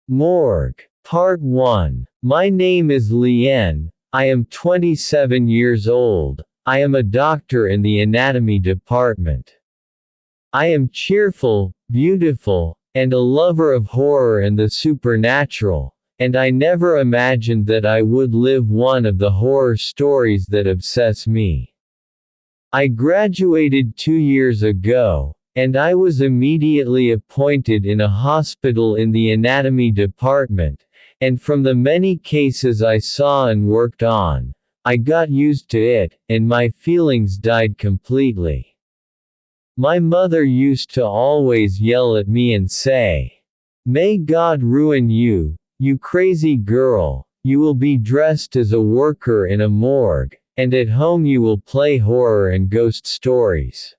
Morgue. Part 1. My name is Lien. I am 27 years old. I am a doctor in the anatomy department. I am cheerful, beautiful, and a lover of horror and the supernatural, and I never imagined that I would live one of the horror stories that obsess me. I graduated 2 years ago, and I was immediately appointed in a hospital in the anatomy department, and from the many cases I saw and worked on, I got used to it, and my feelings died completely. My mother used to always yell at me and say, "May God ruin you, you crazy girl, you will be dressed as a worker in a morgue, and at home you will play horror and ghost stories."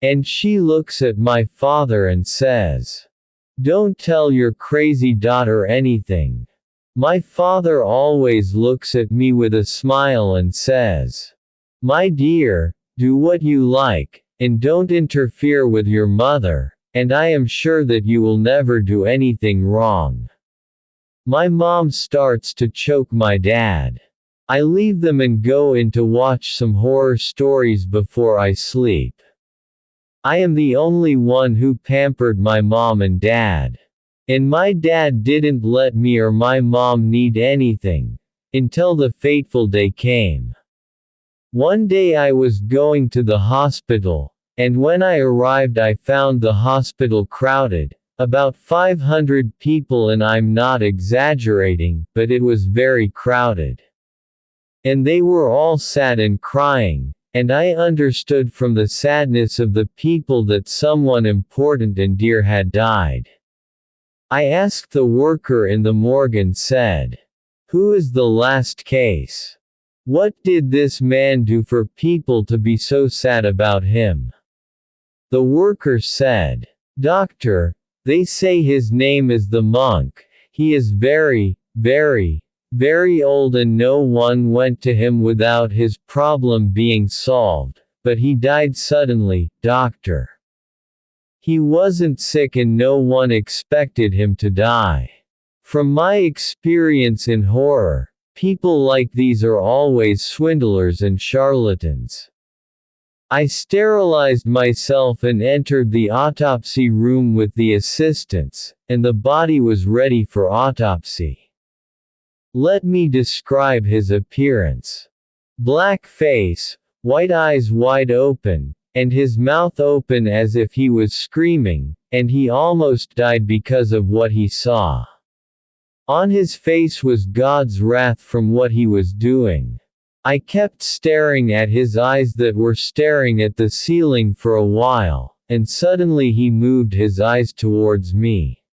And she looks at my father and says, "Don't tell your crazy daughter anything." My father always looks at me with a smile and says, "My dear, do what you like, and don't interfere with your mother, and I am sure that you will never do anything wrong." My mom starts to choke my dad. I leave them and go in to watch some horror stories before I sleep. I am the only one who pampered my mom and dad. And my dad didn't let me or my mom need anything, until the fateful day came. One day I was going to the hospital, and when I arrived I found the hospital crowded, about 500 people, and I'm not exaggerating, but it was very crowded. And they were all sad and crying. And I understood from the sadness of the people that someone important and dear had died. I asked the worker in the morgue and said, "Who is the last case? What did this man do for people to be so sad about him?" The worker said, "Doctor, they say his name is the monk. He is very, very, very old and no one went to him without his problem being solved, but he died suddenly, doctor. He wasn't sick and no one expected him to die." From my experience in horror, people like these are always swindlers and charlatans. I sterilized myself and entered the autopsy room with the assistants, and the body was ready for autopsy. Let me describe his appearance. Black face, white eyes wide open, and his mouth open as if he was screaming, and he almost died because of what he saw. On his face was God's wrath from what he was doing. I kept staring at his eyes that were staring at the ceiling for a while, and suddenly he moved his eyes towards me.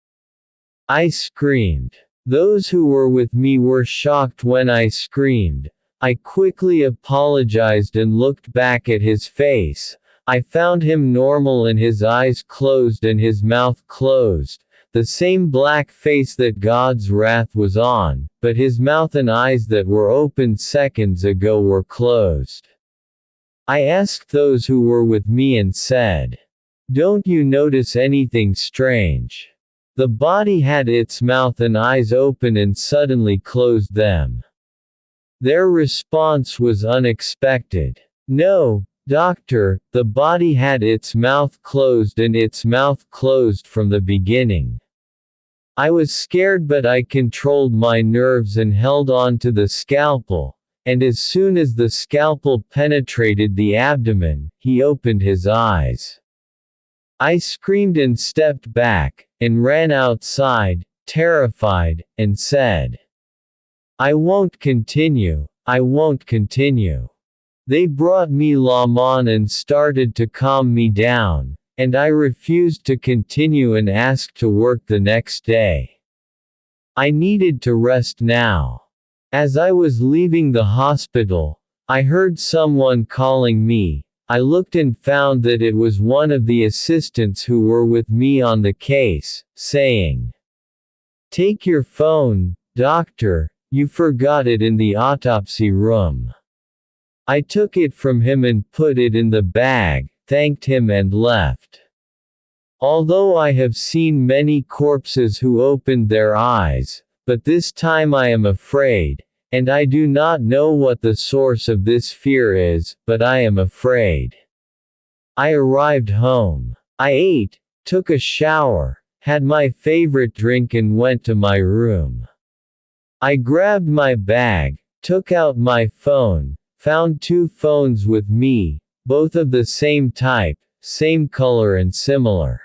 I screamed. Those who were with me were shocked when I screamed. I quickly apologized and looked back at his face. I found him normal and his eyes closed and his mouth closed, the same black face that God's wrath was on, but his mouth and eyes that were opened seconds ago were closed. I asked those who were with me and said, "Don't you notice anything strange?" The body had its mouth and eyes open and suddenly closed them. Their response was unexpected. "No, doctor, the body had its mouth closed and its mouth closed from the beginning." I was scared but I controlled my nerves and held on to the scalpel, and as soon as the scalpel penetrated the abdomen, he opened his eyes. I screamed and stepped back, and ran outside, terrified, and said, "I won't continue, I won't continue." They brought me Lamon and started to calm me down, and I refused to continue and asked to work the next day. I needed to rest now. As I was leaving the hospital, I heard someone calling me. I looked and found that it was one of the assistants who were with me on the case, saying, "Take your phone, doctor, you forgot it in the autopsy room." I took it from him and put it in the bag, thanked him and left. Although I have seen many corpses who opened their eyes, but this time I am afraid, and I do not know what the source of this fear is, but I am afraid. I arrived home. I ate, took a shower, had my favorite drink and went to my room. I grabbed my bag, took out my phone, found two phones with me, both of the same type, same color and similar.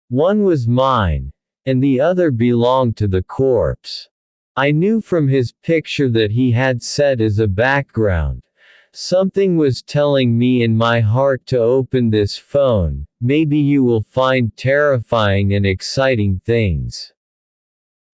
One was mine, and the other belonged to the corpse. I knew from his picture that he had set as a background. Something was telling me in my heart to open this phone, maybe you will find terrifying and exciting things.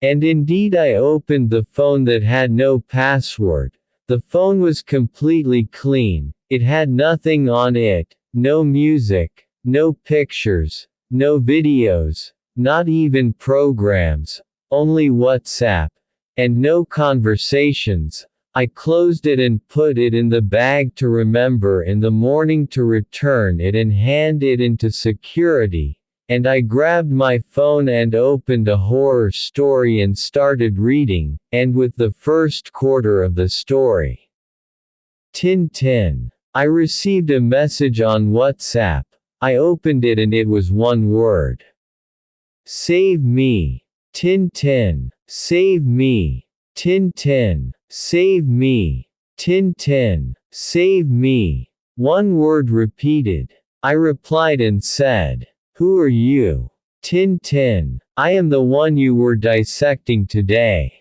And indeed I opened the phone that had no password. The phone was completely clean, it had nothing on it, no music, no pictures, no videos, not even programs, only WhatsApp, and no conversations. I closed it and put it in the bag to remember in the morning to return it and hand it into security, and I grabbed my phone and opened a horror story and started reading, and with the first quarter of the story. Tin. I received a message on WhatsApp. I opened it and it was one word. Save me. Tin. Save me. Tin. Save me. Tin. Save me. One word repeated. I replied and said, "Who are you?" Tin. "I am the one you were dissecting today."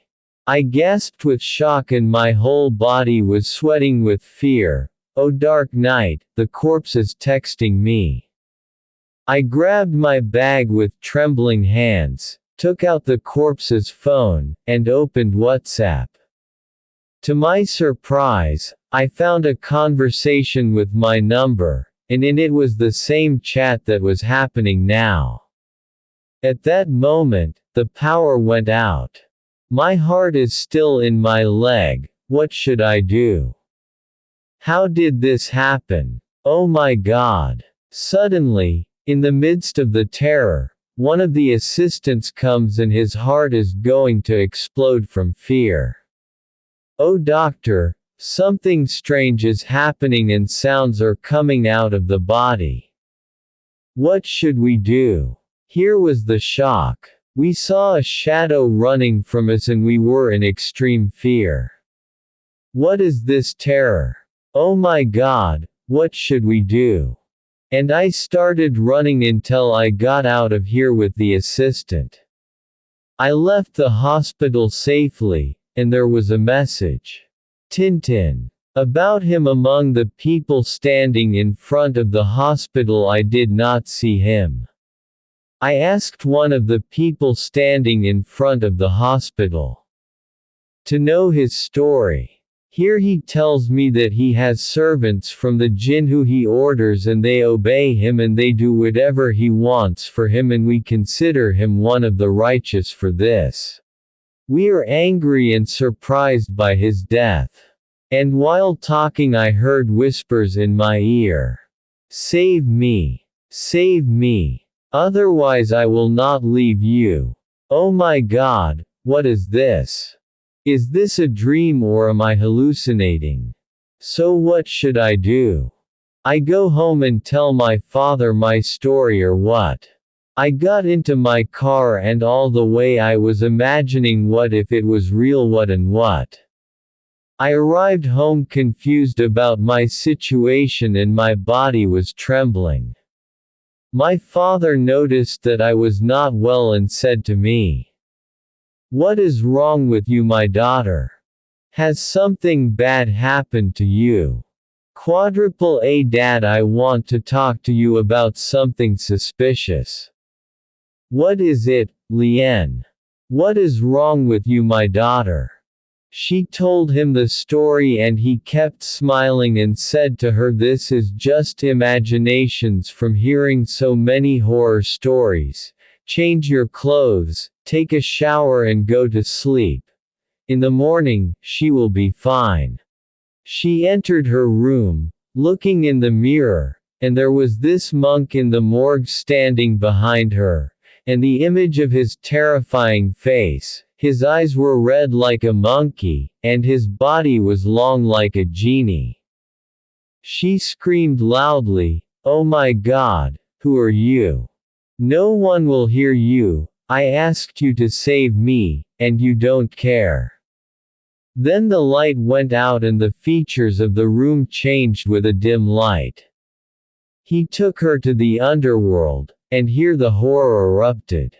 I gasped with shock and my whole body was sweating with fear. "Oh dark night," the corpse is texting me. I grabbed my bag with trembling hands, took out the corpse's phone, and opened WhatsApp. To my surprise, I found a conversation with my number, and in it was the same chat that was happening now. At that moment, the power went out. My heart is still in my leg. What should I do? How did this happen? Oh my God! Suddenly, in the midst of the terror, one of the assistants comes and his heart is going to explode from fear. "Oh doctor, something strange is happening and sounds are coming out of the body. What should we do?" Here was the shock. We saw a shadow running from us and we were in extreme fear. What is this terror? Oh my God, what should we do? And I started running until I got out of here with the assistant. I left the hospital safely, and there was a message. Tin. About him among the people standing in front of the hospital. I did not see him. I asked one of the people standing in front of the hospital to know his story. Here he tells me that he has servants from the jinn who he orders and they obey him and they do whatever he wants for him and we consider him one of the righteous for this. We are angry and surprised by his death. And while talking I heard whispers in my ear. Save me. Save me. Otherwise I will not leave you. Oh my God, what is this? Is this a dream or am I hallucinating? So what should I do? I go home and tell my father my story or what? I got into my car and all the way I was imagining what if it was real what and what. I arrived home confused about my situation and my body was trembling. My father noticed that I was not well and said to me, "What is wrong with you, my daughter? Has something bad happened to you? Quadruple A Dad, I want to talk to you about something suspicious." "What is it, Lien? What is wrong with you, my daughter?" She told him the story and he kept smiling and said to her, "This is just imaginations from hearing so many horror stories. Change your clothes, take a shower and go to sleep. In the morning, she will be fine." She entered her room, looking in the mirror, and there was this monk in the morgue standing behind her, and the image of his terrifying face, his eyes were red like a monkey, and his body was long like a genie. She screamed loudly, "Oh my God, who are you? No one will hear you, I asked you to save me, and you don't care." Then the light went out and the features of the room changed with a dim light. He took her to the underworld, and here the horror erupted.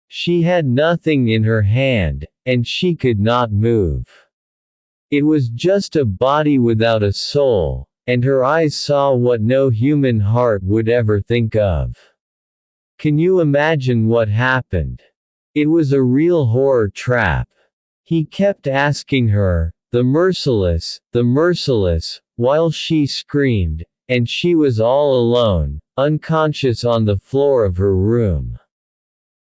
She had nothing in her hand, and she could not move. It was just a body without a soul, and her eyes saw what no human heart would ever think of. Can you imagine what happened? It was a real horror trap. He kept asking her, the merciless, while she screamed, and she was all alone, unconscious on the floor of her room.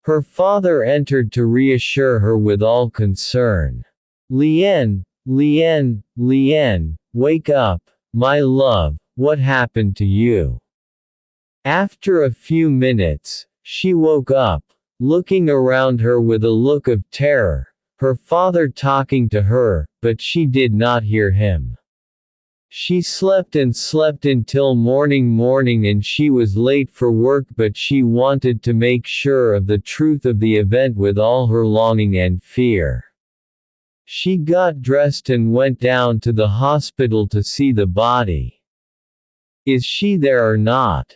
Her father entered to reassure her with all concern. "Lien, wake up, my love, what happened to you?" After a few minutes, she woke up, looking around her with a look of terror, her father talking to her, but she did not hear him. She slept and slept until morning and she was late for work, but she wanted to make sure of the truth of the event with all her longing and fear. She got dressed and went down to the hospital to see the body. Is she there or not?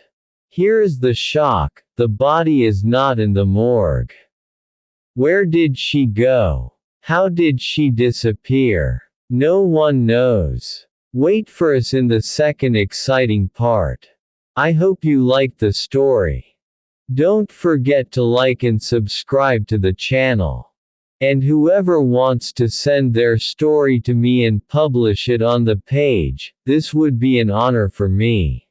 Here is the shock, the body is not in the morgue. Where did she go? How did she disappear? No one knows. Wait for us in the second exciting part. I hope you liked the story. Don't forget to like and subscribe to the channel. And whoever wants to send their story to me and publish it on the page, this would be an honor for me.